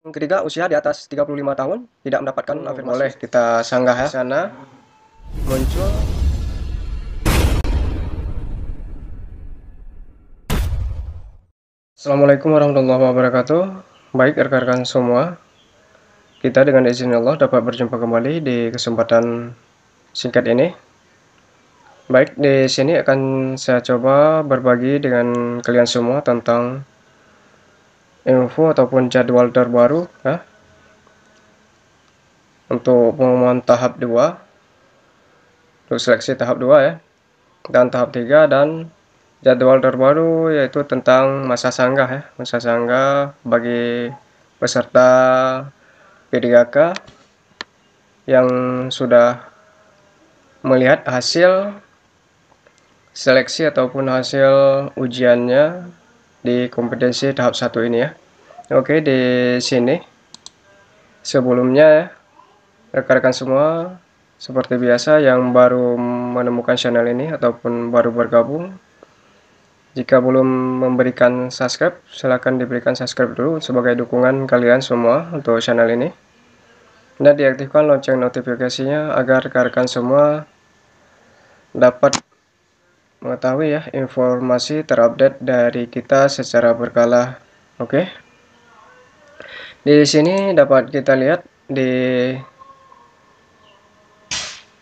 Yang ketiga, usia di atas 35 tahun, tidak mendapatkan afirmasi. Boleh kita sanggah ya. Di sana muncul Assalamualaikum warahmatullahi wabarakatuh. Baik rekan-rekan semua, kita dengan izin Allah dapat berjumpa kembali di kesempatan singkat ini. Baik, di sini akan saya coba berbagi dengan kalian semua tentang info ataupun jadwal terbaru ya, untuk pengumuman tahap 2, untuk seleksi tahap 2 ya, dan tahap 3, dan jadwal terbaru yaitu tentang masa sanggah ya, masa sanggah bagi peserta P3K yang sudah melihat hasil seleksi ataupun hasil ujiannya di kompetensi tahap 1 ini ya. Oke, di sini sebelumnya ya, rekan-rekan semua, seperti biasa yang baru menemukan channel ini ataupun baru bergabung, jika belum memberikan subscribe, silahkan diberikan subscribe dulu sebagai dukungan kalian semua untuk channel ini. Dan diaktifkan lonceng notifikasinya agar rekan-rekan semua dapat mengetahui ya informasi terupdate dari kita secara berkala. Oke. Di sini dapat kita lihat di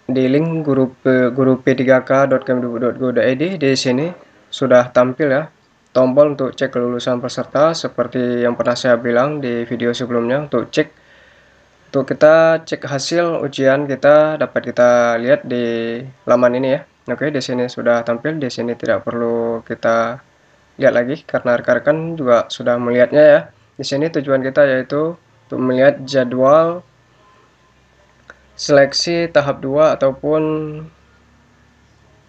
link guru p3k.kemdikbud.go.id. Di sini sudah tampil ya tombol untuk cek kelulusan peserta seperti yang pernah saya bilang di video sebelumnya. Untuk kita cek hasil ujian kita dapat kita lihat di laman ini ya. Oke, di sini sudah tampil. Di sini tidak perlu kita lihat lagi karena rekan-rekan juga sudah melihatnya ya. Di sini tujuan kita yaitu untuk melihat jadwal seleksi tahap 2 ataupun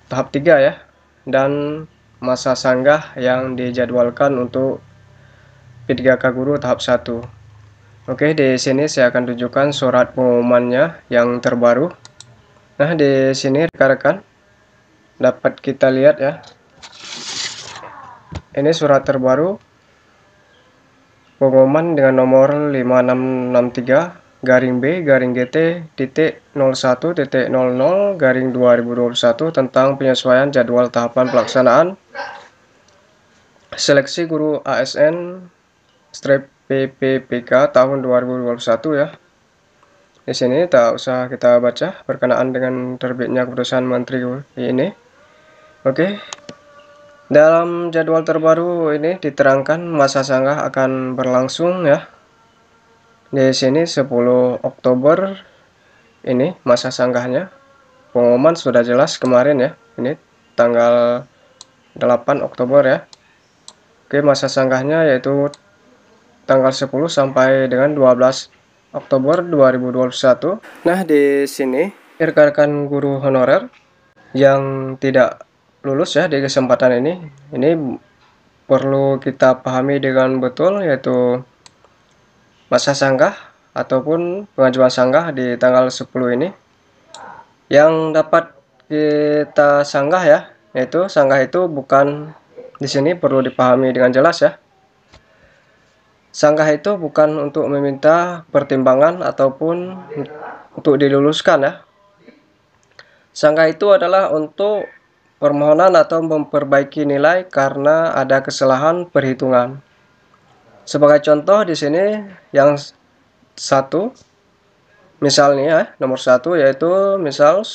tahap 3 ya, dan masa sanggah yang dijadwalkan untuk P3K guru tahap 1. Oke, di sini saya akan tunjukkan surat pengumumannya yang terbaru. Nah, di sini rekan-rekan dapat kita lihat ya. Ini surat terbaru pengumuman dengan nomor 5663-B-GT.01.00-2021 tentang penyesuaian jadwal tahapan pelaksanaan seleksi guru ASN/PPPK tahun 2021 ya. Di sini tak usah kita baca berkenaan dengan terbitnya keputusan menteri ini. Oke. Dalam jadwal terbaru ini diterangkan masa sanggah akan berlangsung ya. Di sini 10 Oktober ini masa sanggahnya. Pengumuman sudah jelas kemarin ya. Ini tanggal 8 Oktober ya. Oke, masa sanggahnya yaitu tanggal 10 sampai dengan 12 Oktober 2021. Nah, di sini rekan-rekan guru honorer yang tidak lulus ya di kesempatan ini perlu kita pahami dengan betul, yaitu masa sanggah ataupun pengajuan sanggah di tanggal 10 ini yang dapat kita sanggah ya, yaitu sanggah itu bukan, di sini perlu dipahami dengan jelas ya. Sanggah itu bukan untuk meminta pertimbangan ataupun untuk diluluskan ya. Sanggah itu adalah untuk permohonan atau memperbaiki nilai karena ada kesalahan perhitungan. Sebagai contoh di sini yang satu, misalnya ya, nomor 1 yaitu misal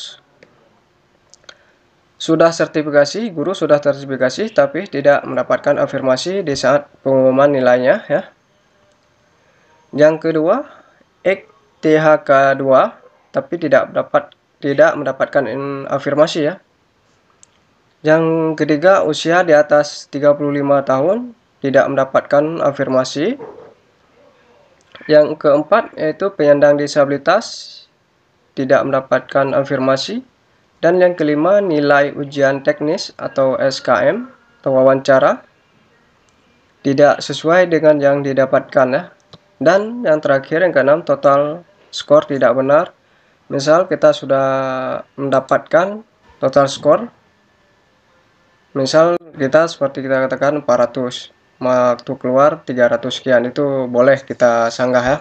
guru sudah sertifikasi tapi tidak mendapatkan afirmasi di saat pengumuman nilainya ya. Yang kedua, THK 2 tapi tidak mendapatkan afirmasi ya. Yang ketiga, usia di atas 35 tahun tidak mendapatkan afirmasi. Yang keempat yaitu penyandang disabilitas tidak mendapatkan afirmasi. Dan yang kelima, nilai ujian teknis atau SKM atau wawancara tidak sesuai dengan yang didapatkan ya. Dan yang terakhir, yang keenam, total skor tidak benar. Misal kita sudah mendapatkan total skor, misal kita seperti kita katakan 400, waktu keluar 300 sekian itu boleh kita sanggah ya,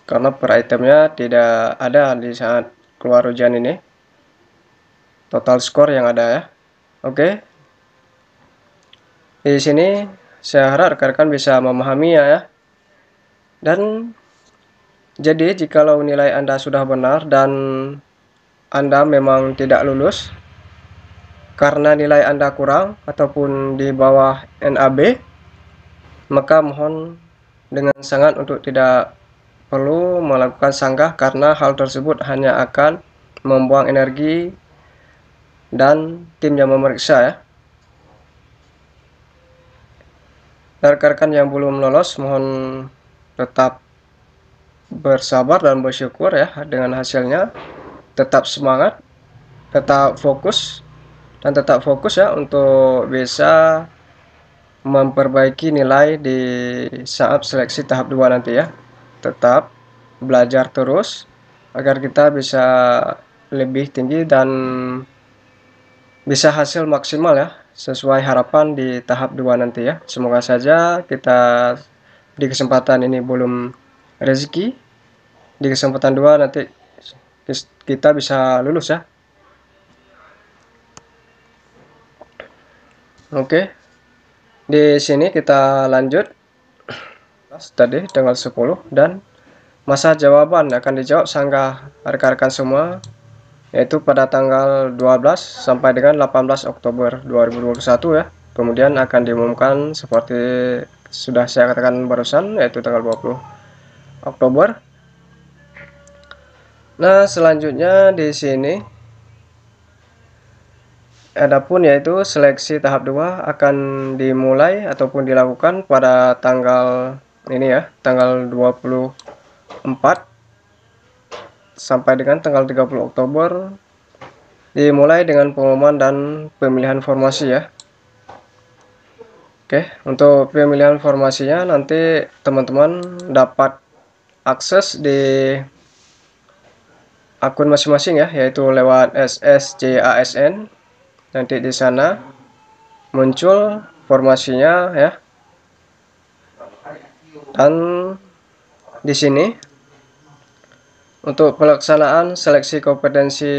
karena per itemnya tidak ada di saat keluar ujian ini total skor yang ada ya. Oke, di sini saya harap rekan-rekan bisa memahami ya. Dan jadi jikalau nilai Anda sudah benar dan Anda memang tidak lulus karena nilai Anda kurang ataupun di bawah NAB, maka mohon dengan sangat untuk tidak perlu melakukan sanggah, karena hal tersebut hanya akan membuang energi dan tim yang memeriksa ya. Rekan-rekan yang belum lolos mohon tetap bersabar dan bersyukur ya dengan hasilnya. Tetap semangat, tetap fokus, dan tetap fokus ya untuk bisa memperbaiki nilai di saat seleksi tahap 2 nanti ya. Tetap belajar terus agar kita bisa lebih tinggi dan bisa hasil maksimal ya, sesuai harapan di tahap 2 nanti ya. Semoga saja kita di kesempatan ini belum rezeki, di kesempatan 2 nanti kita bisa lulus ya. Oke, di sini kita lanjut tadi tanggal 10, dan masa jawaban akan dijawab sanggah rekan-rekan semua yaitu pada tanggal 12 sampai dengan 18 Oktober 2021 ya. Kemudian akan diumumkan seperti sudah saya katakan barusan, yaitu tanggal 20 Oktober. Nah, selanjutnya di sini adapun yaitu seleksi tahap 2 akan dimulai ataupun dilakukan pada tanggal ini ya, tanggal 24 sampai dengan tanggal 30 Oktober, dimulai dengan pengumuman dan pemilihan formasi ya. Oke, untuk pemilihan formasinya nanti teman-teman dapat akses di akun masing-masing ya, yaitu lewat SSCASN. Nanti di sana muncul formasinya ya. Dan di sini untuk pelaksanaan seleksi kompetensi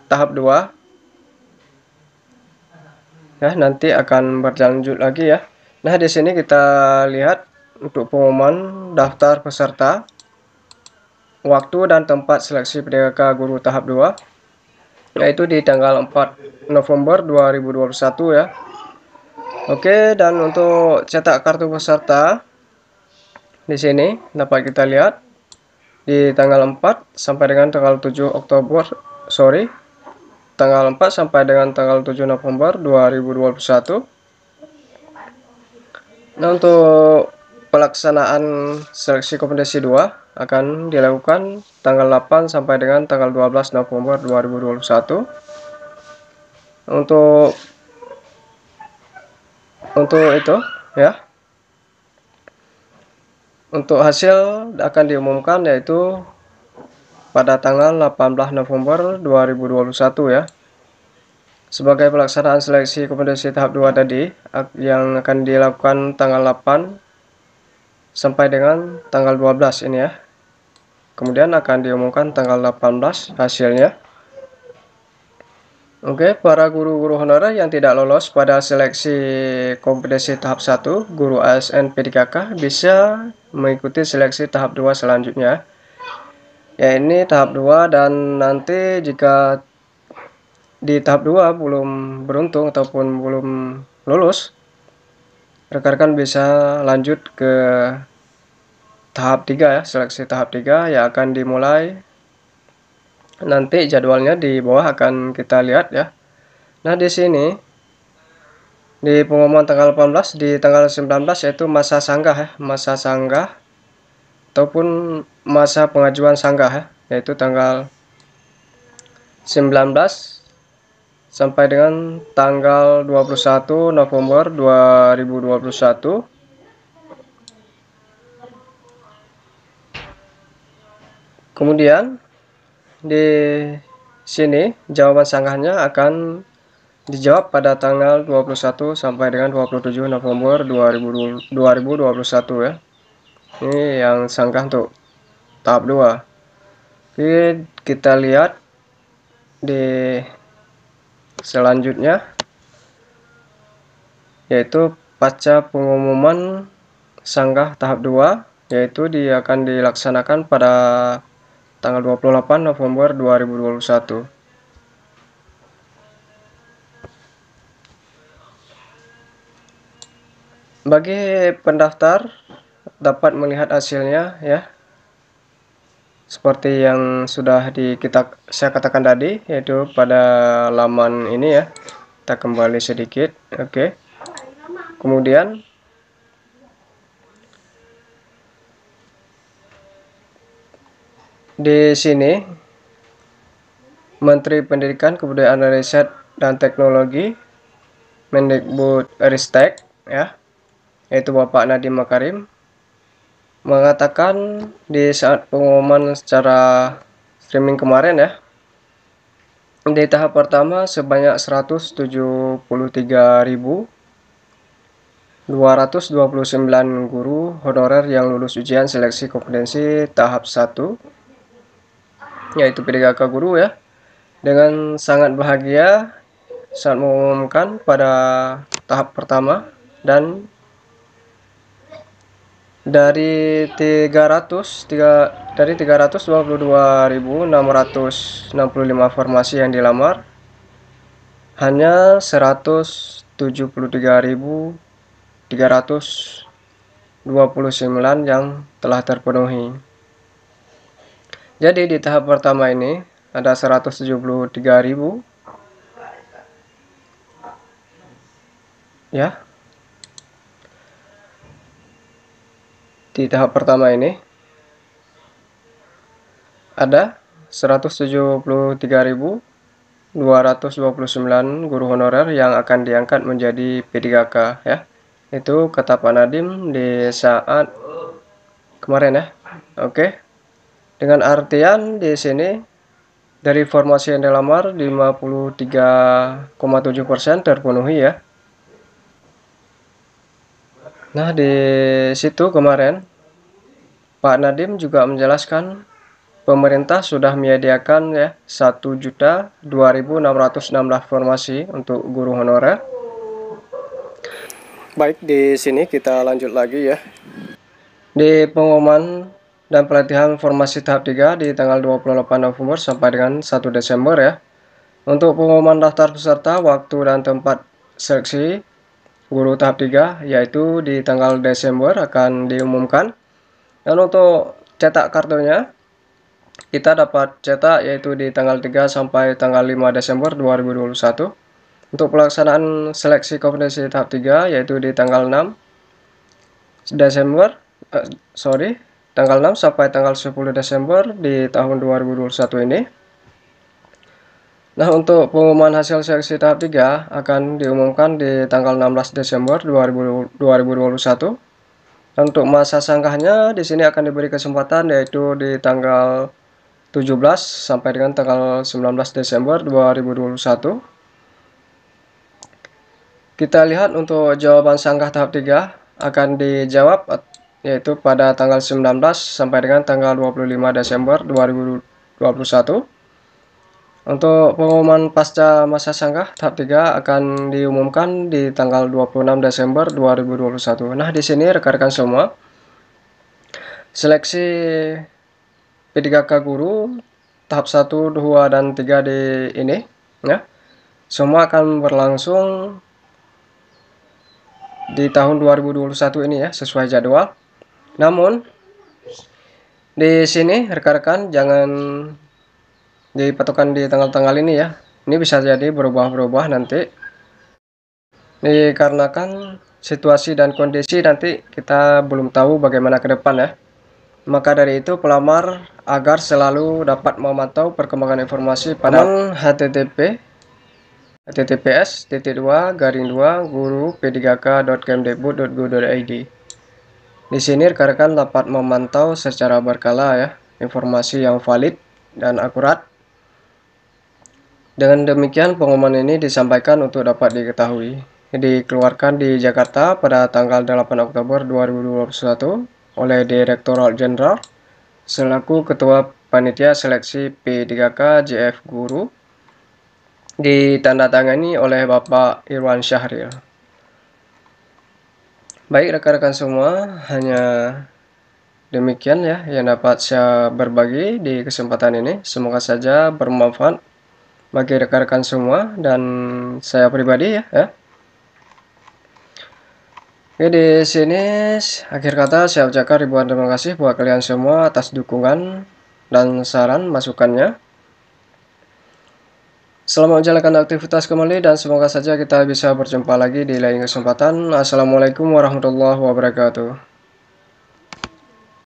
tahap 2 ya, nanti akan berlanjut lagi ya. Nah, di sini kita lihat untuk pengumuman daftar peserta, waktu dan tempat seleksi PDKK guru tahap 2 yaitu di tanggal 4 November 2021 ya. Oke, dan untuk cetak kartu peserta di sini dapat kita lihat di tanggal 4 sampai dengan tanggal 7 Oktober, tanggal 4 sampai dengan tanggal 7 November 2021. Nah, untuk pelaksanaan seleksi kompetensi 2 akan dilakukan tanggal 8 sampai dengan tanggal 12 November 2021. Untuk itu ya. Untuk hasil akan diumumkan yaitu pada tanggal 18 November 2021 ya. Sebagai pelaksanaan seleksi kompetensi tahap 2 tadi yang akan dilakukan tanggal 8 sampai dengan tanggal 12 ini ya. Kemudian akan diumumkan tanggal 18 hasilnya. Oke, para guru-guru honorer yang tidak lolos pada seleksi kompetensi tahap 1 guru ASN P3K bisa mengikuti seleksi tahap 2 selanjutnya. Ya, ini tahap 2, dan nanti jika di tahap 2 belum beruntung ataupun belum lulus, rekan-rekan bisa lanjut ke tahap 3 ya, seleksi tahap 3 yang akan dimulai. Nanti jadwalnya di bawah akan kita lihat ya. Nah, di sini di pengumuman tanggal 18, di tanggal 19 yaitu masa sanggah ya, masa sanggah ataupun masa pengajuan sanggah ya, yaitu tanggal 19 sampai dengan tanggal 21 November 2021. Kemudian di sini jawaban sanggahnya akan dijawab pada tanggal 21 sampai dengan 27 November 2021 ya. Ini yang sanggah untuk tahap 2. Oke, kita lihat di selanjutnya, yaitu pasca pengumuman sanggah tahap 2, yaitu dia akan dilaksanakan pada tanggal 28 November 2021. Bagi pendaftar dapat melihat hasilnya ya, seperti yang sudah saya katakan tadi, yaitu pada laman ini ya. Kita kembali sedikit. Oke. Kemudian di sini Menteri Pendidikan, Kebudayaan, Riset dan Teknologi Mendikbudristek ya, yaitu Bapak Nadiem Makarim, mengatakan di saat pengumuman secara streaming kemarin ya, di tahap pertama sebanyak 173.229 guru honorer yang lulus ujian seleksi kompetensi tahap 1, yaitu P3K guru ya. Dengan sangat bahagia saat mengumumkan pada tahap pertama, dan dari 322.665 formasi yang dilamar, hanya 173.329 yang telah terpenuhi. Jadi di tahap pertama ini ada 173.000 ya. Di tahap pertama ini ada 173.229 guru honorer yang akan diangkat menjadi P3K ya. Itu kata Pak Nadiem di saat kemarin ya. Oke. Dengan artian di sini dari formasi yang dilamar 53,7% terpenuhi ya. Nah, di situ kemarin Pak Nadiem juga menjelaskan pemerintah sudah menyediakan ya 1.002.616 formasi untuk guru honorer. Baik, di sini kita lanjut lagi ya. Di pengumuman dan pelatihan formasi tahap 3 di tanggal 28 November sampai dengan 1 Desember ya. Untuk pengumuman daftar peserta, waktu dan tempat seleksi guru tahap 3 yaitu di tanggal Desember akan diumumkan. Dan untuk cetak kartunya, kita dapat cetak yaitu di tanggal 3 sampai tanggal 5 Desember 2021. Untuk pelaksanaan seleksi kompetensi tahap 3 yaitu di tanggal 6 Desember tanggal 6 sampai tanggal 10 Desember di tahun 2021 ini. Nah, untuk pengumuman hasil seleksi tahap 3 akan diumumkan di tanggal 16 Desember 2021. Untuk masa sanggahnya di sini akan diberi kesempatan yaitu di tanggal 17 sampai dengan tanggal 19 Desember 2021. Kita lihat untuk jawaban sanggah tahap 3 akan dijawab yaitu pada tanggal 19 sampai dengan tanggal 25 Desember 2021. Untuk pengumuman pasca masa sanggah tahap 3 akan diumumkan di tanggal 26 Desember 2021. Nah, di sini rekan-rekan semua, seleksi P3K guru tahap 1, 2, dan 3 di ini ya, semua akan berlangsung di tahun 2021 ini ya, sesuai jadwal. Namun di sini rekan-rekan jangan dipatokan di tanggal-tanggal ini ya. Ini bisa jadi berubah-ubah nanti. Dikarenakan situasi dan kondisi nanti kita belum tahu bagaimana ke depan ya. Maka dari itu pelamar agar selalu dapat memantau perkembangan informasi pada https://guru-p3k.kemdikbud.go.id. Di sini rekan-rekan dapat memantau secara berkala ya informasi yang valid dan akurat. Dengan demikian, pengumuman ini disampaikan untuk dapat diketahui. Dikeluarkan di Jakarta pada tanggal 8 Oktober 2021 oleh Direktorat Jenderal selaku Ketua Panitia Seleksi P3K JF Guru, ditandatangani oleh Bapak Irwan Syahril. Baik rekan-rekan semua, hanya demikian ya yang dapat saya berbagi di kesempatan ini. Semoga saja bermanfaat bagi rekan-rekan semua dan saya pribadi ya. Oke, di sini akhir kata saya ucapkan ribuan terima kasih buat kalian semua atas dukungan dan saran masukannya. Selamat menjalankan aktivitas kembali dan semoga saja kita bisa berjumpa lagi di lain kesempatan. Assalamualaikum warahmatullahi wabarakatuh.